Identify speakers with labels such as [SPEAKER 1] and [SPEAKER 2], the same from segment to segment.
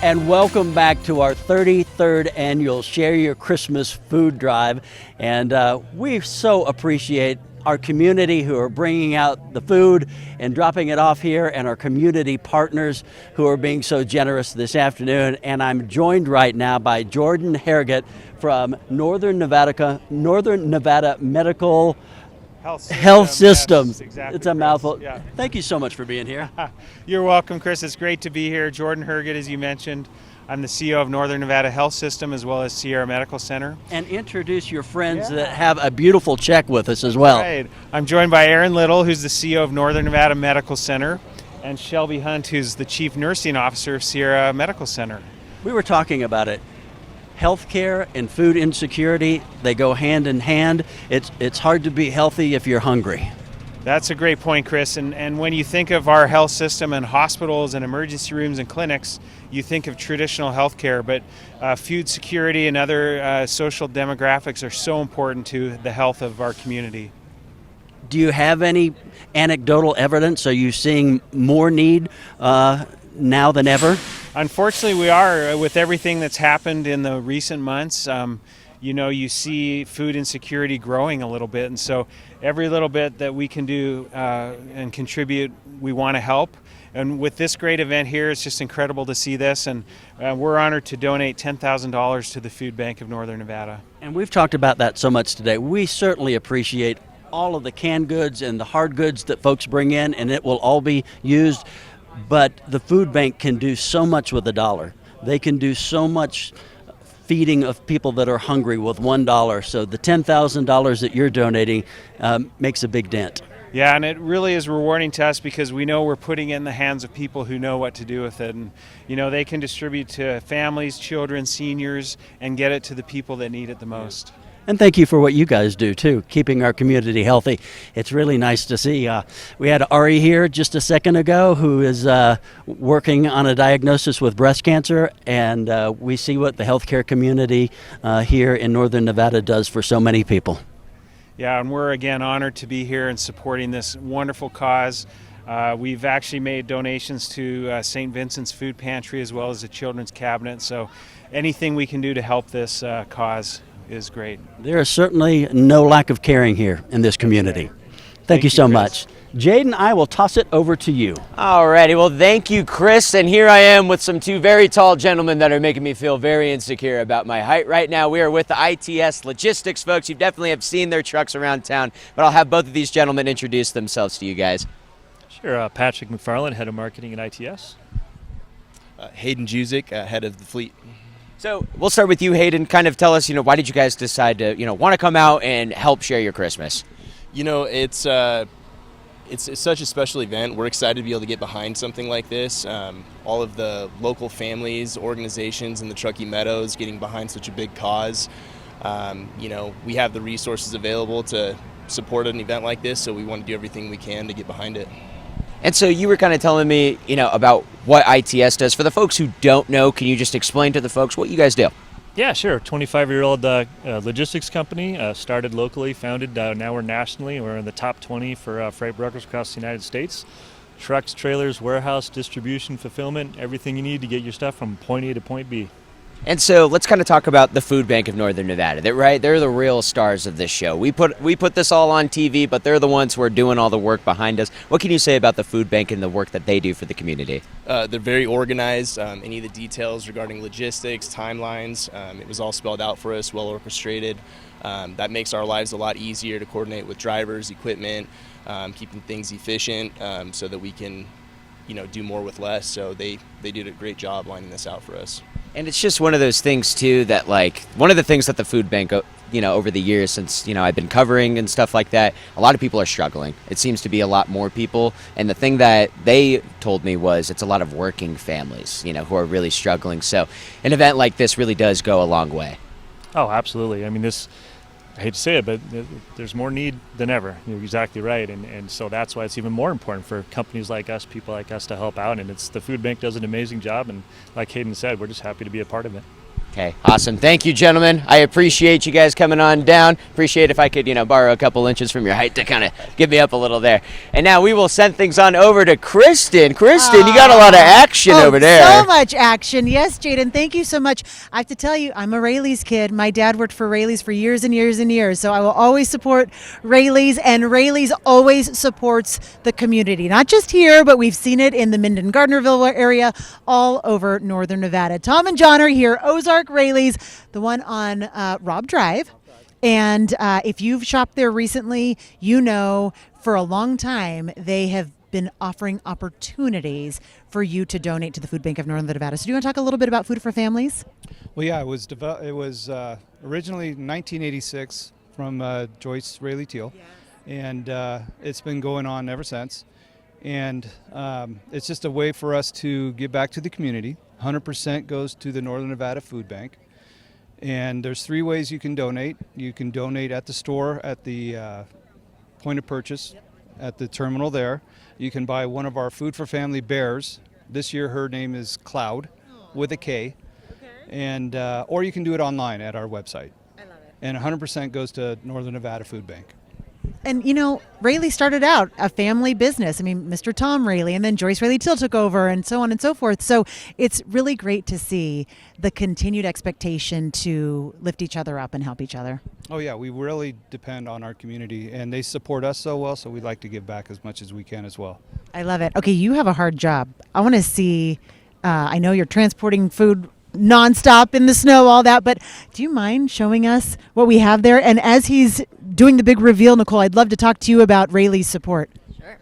[SPEAKER 1] And welcome back to our 33rd annual Share Your Christmas Food Drive. And we so appreciate our community who are bringing out the food and dropping it off here, and our community partners who are being so generous this afternoon. And I'm joined right now by Jordan Harrogate from Northern Nevada Medical Health Systems.
[SPEAKER 2] Yes, exactly,
[SPEAKER 1] it's a
[SPEAKER 2] Chris.
[SPEAKER 1] mouthful.
[SPEAKER 2] Yeah.
[SPEAKER 1] Thank you so much for being here.
[SPEAKER 2] You're welcome, Chris. It's great to be here. Jordan Harrogate, as you mentioned. I'm the CEO of Northern Nevada Health System as well as Sierra Medical Center.
[SPEAKER 1] And introduce your friends that have a beautiful check with us as well.
[SPEAKER 2] Right. I'm joined by Aaron Little, who's the CEO of Northern Nevada Medical Center, and Shelby Hunt, who's the Chief Nursing Officer of Sierra Medical Center.
[SPEAKER 1] We were talking about it. Healthcare and food insecurity, they go hand in hand. It's hard to be healthy if you're hungry.
[SPEAKER 2] That's a great point, Chris. And when you think of our health system and hospitals and emergency rooms and clinics, you think of traditional healthcare, but food security and other social demographics are so important to the health of our community.
[SPEAKER 1] Do you have any anecdotal evidence? Are you seeing more need now than ever?
[SPEAKER 2] Unfortunately, we are. With everything that's happened in the recent months, you see food insecurity growing a little bit. And so every little bit that we can do and contribute, we want to help. And with this great event here, it's just incredible to see this. And we're honored to donate $10,000 to the Food Bank of Northern Nevada.
[SPEAKER 1] And we've talked about that so much today. We certainly appreciate all of the canned goods and the hard goods that folks bring in, and it will all be used. But the food bank can do so much with $1. They can do so much feeding of people that are hungry with $1. So the $10,000 that you're donating makes a big dent.
[SPEAKER 2] Yeah, and it really is rewarding to us because we know we're putting it in the hands of people who know what to do with it. And, they can distribute to families, children, seniors, and get it to the people that need it the most.
[SPEAKER 1] And thank you for what you guys do, too, keeping our community healthy. It's really nice to see. We had Ari here just a second ago who is working on a diagnosis with breast cancer, and we see what the healthcare community here in Northern Nevada does for so many people.
[SPEAKER 2] Yeah, and we're, again, honored to be here and supporting this wonderful cause. We've actually made donations to St. Vincent's Food Pantry as well as the Children's Cabinet, so anything we can do to help this cause is great.
[SPEAKER 1] There is certainly no lack of caring here in this community. Thank you so much. Jaden, I will toss it over to you.
[SPEAKER 3] Alrighty, well, thank you, Chris. And here I am with some two very tall gentlemen that are making me feel very insecure about my height right now. We are with the ITS Logistics folks. You definitely have seen their trucks around town, but I'll have both of these gentlemen introduce themselves to you guys.
[SPEAKER 4] Sure, Patrick McFarland, Head of Marketing at ITS.
[SPEAKER 5] Hayden Juzik, Head of the Fleet.
[SPEAKER 3] So we'll start with you, Hayden. Kind of tell us, why did you guys decide to, want to come out and help share your Christmas?
[SPEAKER 5] It's such a special event. We're excited to be able to get behind something like this. All of the local families, organizations in the Truckee Meadows getting behind such a big cause. We have the resources available to support an event like this, so we want to do everything we can to get behind it.
[SPEAKER 3] And so you were kind of telling me, about what ITS does. For the folks who don't know, can you just explain to the folks what you guys do?
[SPEAKER 4] Yeah, sure. 25-year-old logistics company, started locally, founded, now we're nationally. We're in the top 20 for freight brokers across the United States. Trucks, trailers, warehouse, distribution, fulfillment, everything you need to get your stuff from point A to point B.
[SPEAKER 3] And so let's kind of talk about the Food Bank of Northern Nevada. They're the real stars of this show. We put this all on TV, but they're the ones who are doing all the work behind us. What can you say about the Food Bank and the work that they do for the community?
[SPEAKER 5] They're very organized. Any of the details regarding logistics, timelines, it was all spelled out for us, well orchestrated. That makes our lives a lot easier to coordinate with drivers, equipment, keeping things efficient so that we can do more with less. So they did a great job lining this out for us.
[SPEAKER 3] And it's just one of those things, too, that, one of the things that the food bank, over the years since, I've been covering and stuff like that, a lot of people are struggling. It seems to be a lot more people. And the thing that they told me was it's a lot of working families, who are really struggling. So an event like this really does go a long way.
[SPEAKER 4] Oh, absolutely. I mean, I hate to say it, but there's more need than ever. You're exactly right. And so that's why it's even more important for companies like us, people like us, to help out. And the food bank does an amazing job. And like Hayden said, we're just happy to be a part of it.
[SPEAKER 3] Okay, awesome. Thank you, gentlemen. I appreciate you guys coming on down. Appreciate if I could, borrow a couple inches from your height to kind of get me up a little there. And now we will send things on over to Kristen. Kristen, you got a lot of action over there.
[SPEAKER 6] So much action. Yes, Jaden, thank you so much. I have to tell you, I'm a Raley's kid. My dad worked for Raley's for years and years and years, so I will always support Raley's, and Raley's always supports the community. Not just here, but we've seen it in the Minden-Gardnerville area, all over northern Nevada. Tom and John are here, Ozark Raley's, the one on Robb Drive. And if you've shopped there recently, for a long time they have been offering opportunities for you to donate to the Food Bank of Northern Nevada. So do you want to talk a little bit about Food for Families?
[SPEAKER 7] Well, yeah, it was originally 1986 from Joyce Raley Teal, and it's been going on ever since. And it's just a way for us to give back to the community. 100% goes to the Northern Nevada Food Bank. And there's 3 ways you can donate. You can donate at the store, at the point of purchase, at the terminal there. You can buy one of our Food for Family bears. This year her name is Cloud, with a K. And or you can do it online at our website. I love it. And 100% goes to Northern Nevada Food Bank.
[SPEAKER 6] And Raley started out a family business. I mean, Mr. Tom Raley, and then Joyce Raley Teal took over, and so on and so forth. So it's really great to see the continued expectation to lift each other up and help each other.
[SPEAKER 7] Oh yeah, we really depend on our community, and they support us so well, so we'd like to give back as much as we can as well.
[SPEAKER 6] I love it. Okay, you have a hard job. I want to see, I know you're transporting food nonstop in the snow, all that, but do you mind showing us what we have there? And as he's doing the big reveal, Nicole, I'd love to talk to you about Raley's support.
[SPEAKER 8] Sure.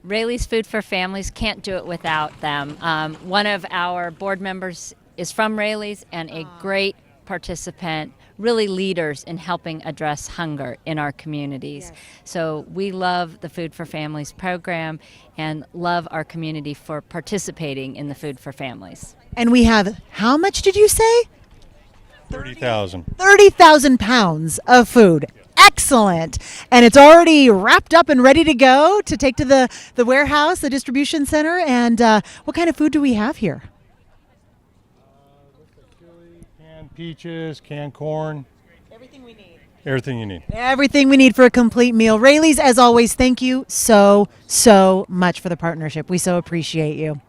[SPEAKER 8] Raley's Food for Families can't do it without them. One of our board members is from Raley's and a great participant, really leaders in helping address hunger in our communities. Yes. So we love the Food for Families program and love our community for participating in the Food for Families.
[SPEAKER 6] And we have, how much did you say?
[SPEAKER 9] 30,000.
[SPEAKER 6] 30,000 pounds of food. Excellent. And it's already wrapped up and ready to go to take to the warehouse, the distribution center. And what kind of food do we have here?
[SPEAKER 9] Canned peaches, canned corn.
[SPEAKER 6] Everything we need.
[SPEAKER 9] Everything you need.
[SPEAKER 6] Everything we need for a complete meal. Raley's, as always, thank you so much for the partnership. We so appreciate you.